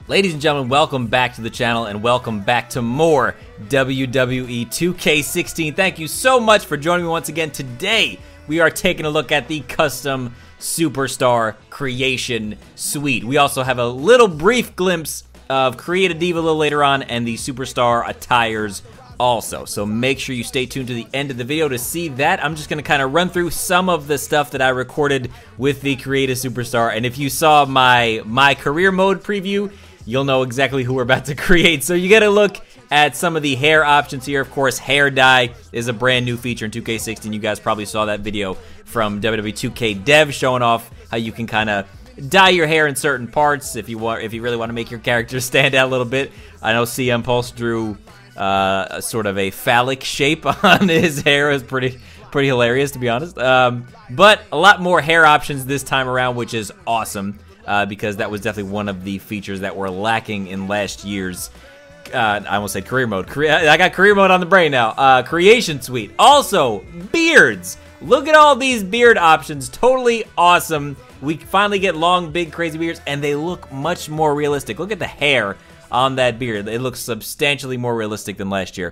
Ladies and gentlemen, welcome back to the channel and welcome back to more WWE 2K16. Thank you so much for joining me once again. Today, we are taking a look at the custom Superstar Creation Suite. We also have a little brief glimpse of Create a Diva a little later on and the Superstar attires also. So make sure you stay tuned to the end of the video to see that. I'm just going to kind of run through some of the stuff that I recorded with the Create a Superstar. And if you saw my career mode preview, you'll know exactly who we're about to create. So you get a look at some of the hair options here. Of course, hair dye is a brand new feature in 2K16. You guys probably saw that video from WWE 2K Dev showing off how you can kind of dye your hair in certain parts if you really want to make your character stand out a little bit. I know CM Pulse drew sort of a phallic shape on his hair. It was pretty hilarious, to be honest. But a lot more hair options this time around, which is awesome. Because that was definitely one of the features that were lacking in last year's, I almost said career mode. I got career mode on the brain now. Creation Suite. Also, beards. Look at all these beard options. Totally awesome. We finally get long, big, crazy beards, and they look much more realistic. Look at the hair on that beard. It looks substantially more realistic than last year.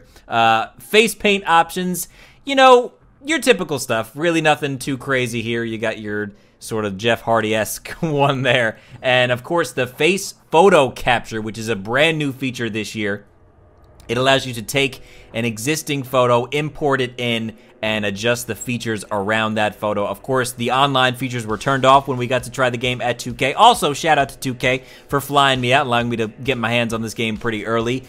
Face paint options. You know, your typical stuff. Really nothing too crazy here. You got your sort of Jeff Hardy-esque one there. And of course, the face photo capture, which is a brand new feature this year. It allows you to take an existing photo, import it in, and adjust the features around that photo. Of course, the online features were turned off when we got to try the game at 2K. Also, shout out to 2K for flying me out, allowing me to get my hands on this game pretty early.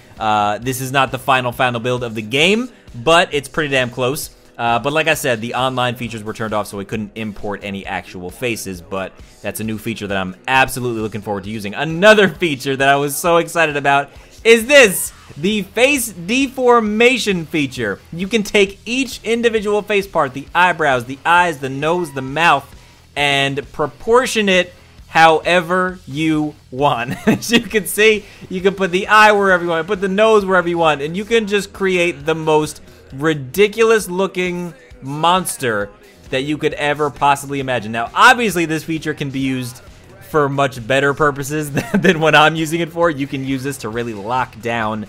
This is not the final build of the game, but it's pretty damn close. But like I said, the online features were turned off, so we couldn't import any actual faces, but that's a new feature that I'm absolutely looking forward to using. Another feature that I was so excited about is this, the face deformation feature. You can take each individual face part, the eyebrows, the eyes, the nose, the mouth, and proportion it however you want. As you can see, you can put the eye wherever you want, put the nose wherever you want, and you can just create the most ridiculous looking monster that you could ever possibly imagine. Now, obviously, this feature can be used for much better purposes than what I'm using it for. You can use this to really lock down,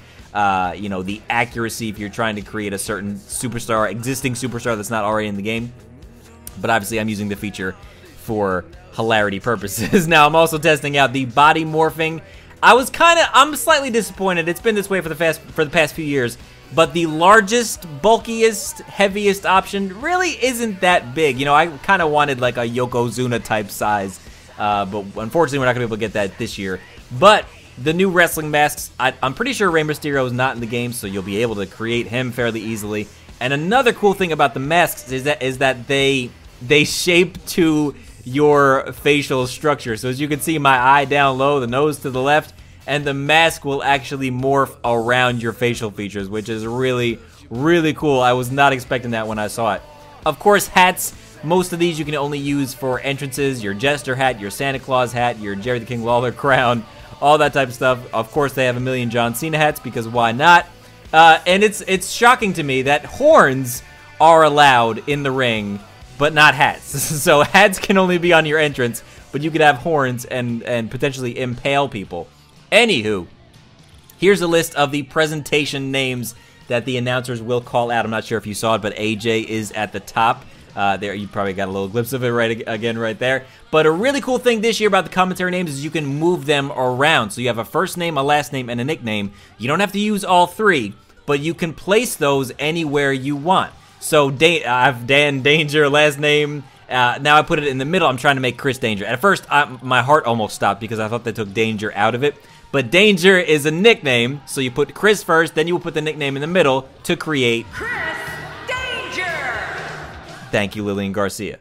you know, the accuracy if you're trying to create a certain existing superstar that's not already in the game. But obviously, I'm using the feature for hilarity purposes. Now, I'm also testing out the body morphing. I'm slightly disappointed. It's been this way for the past few years. But the largest, bulkiest, heaviest option really isn't that big. You know, I kind of wanted like a Yokozuna type size, but unfortunately we're not going to be able to get that this year. But the new wrestling masks, I'm pretty sure Rey Mysterio is not in the game, so you'll be able to create him fairly easily. And another cool thing about the masks is that they shape to your facial structure. So as you can see, my eye down low, the nose to the left, and the mask will actually morph around your facial features, which is really, really cool. I was not expecting that when I saw it. Of course, hats. Most of these you can only use for entrances. Your Jester hat, your Santa Claus hat, your Jerry the King Lawler crown, all that type of stuff. Of course, they have a million John Cena hats, because why not? And it's shocking to me that horns are allowed in the ring, but not hats. So hats can only be on your entrance, but you could have horns and potentially impale people. Anywho, here's a list of the presentation names that the announcers will call out. I'm not sure if you saw it, but AJ is at the top. There, you probably got a little glimpse of it right there. But a really cool thing this year about the commentary names is you can move them around. So you have a first name, a last name, and a nickname. You don't have to use all three, but you can place those anywhere you want. So I have Dan Danger, last name. Now I put it in the middle. I'm trying to make Chris Danger. At first, my heart almost stopped because I thought they took Danger out of it. But Danger is a nickname, so you put Chris first, then you will put the nickname in the middle to create Chris Danger! Thank you, Lillian Garcia.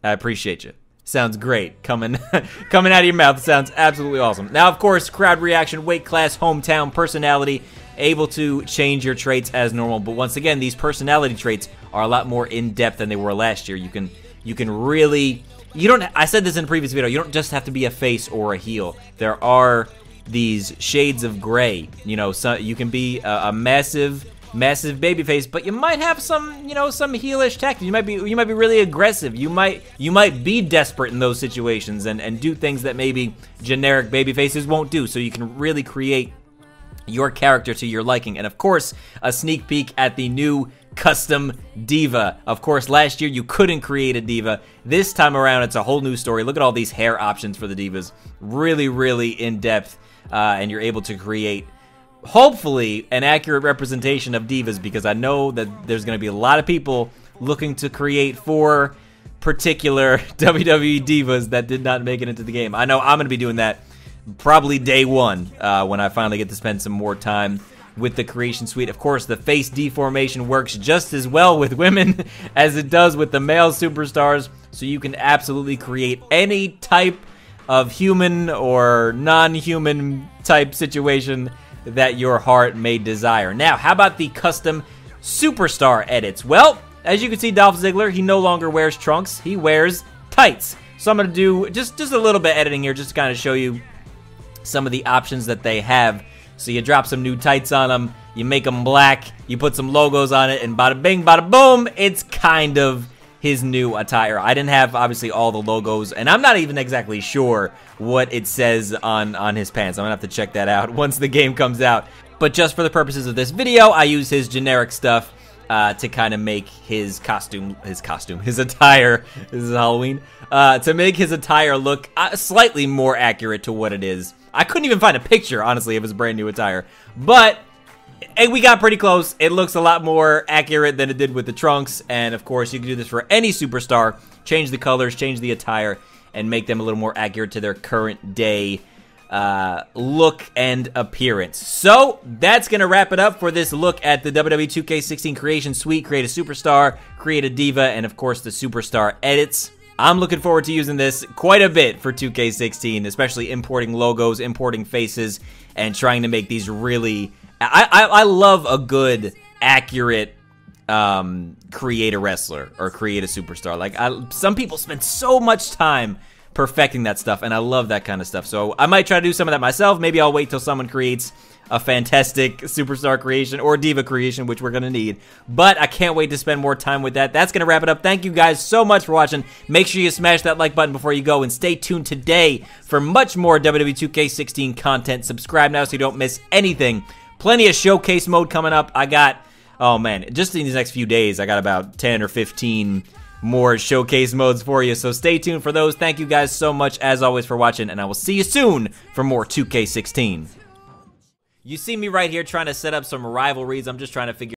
I appreciate you. Sounds great. Coming out of your mouth, it sounds absolutely awesome. Now, of course, crowd reaction, weight class, hometown, personality, able to change your traits as normal. But once again, these personality traits are a lot more in-depth than they were last year. You can really... I said this in a previous video, you don't just have to be a face or a heel. There are these shades of gray. You know, so you can be a massive massive babyface, but you might have some, you know, some heelish tactics. You might be really aggressive. You might be desperate in those situations and do things that maybe generic babyfaces won't do. So you can really create your character to your liking. And of course, a sneak peek at the new custom Diva. Of course, last year you couldn't create a Diva. This time around, it's a whole new story. Look at all these hair options for the Divas. Really, really in-depth, and you're able to create, hopefully, an accurate representation of Divas, because I know that there's going to be a lot of people looking to create 4 particular WWE Divas that did not make it into the game. I know I'm going to be doing that probably day 1 when I finally get to spend some more time with the creation suite. Of course, the face deformation works just as well with women as it does with the male superstars, so you can absolutely create any type of human or non-human type situation that your heart may desire. Now, how about the custom superstar edits? Well, as you can see, Dolph Ziggler, he no longer wears trunks, he wears tights. So I'm going to do just a little bit of editing here just to kind of show you some of the options that they have. So you drop some new tights on them, you make them black, you put some logos on it, and bada bing, bada boom, it's kind of his new attire. I didn't have, obviously, all the logos, and I'm not even exactly sure what it says on his pants. I'm gonna have to check that out once the game comes out. But just for the purposes of this video, I use his generic stuff to kind of make his attire, this is Halloween, to make his attire look slightly more accurate to what it is. I couldn't even find a picture, honestly, of his brand new attire. But we got pretty close. It looks a lot more accurate than it did with the trunks. And, of course, you can do this for any superstar. Change the colors, change the attire, and make them a little more accurate to their current day look and appearance. So, that's going to wrap it up for this look at the WWE 2K16 Creation Suite. Create a superstar, create a diva, and, of course, the superstar edits. I'm looking forward to using this quite a bit for 2K16, especially importing logos, importing faces, and trying to make these really... I love a good, accurate create a wrestler or create a superstar. Like, some people spend so much time perfecting that stuff, and I love that kind of stuff. So I might try to do some of that myself. Maybe I'll wait till someone creates a fantastic superstar creation or diva creation, which we're going to need. But I can't wait to spend more time with that. That's going to wrap it up. Thank you guys so much for watching. Make sure you smash that like button before you go, and stay tuned today for much more WWE 2K16 content. Subscribe now so you don't miss anything. Plenty of showcase mode coming up. I got, oh man, just in these next few days, I got about 10 or 15 more showcase modes for you. So stay tuned for those. Thank you guys so much, as always, for watching, and I will see you soon for more 2K16. You see me right here trying to set up some rivalries. I'm just trying to figure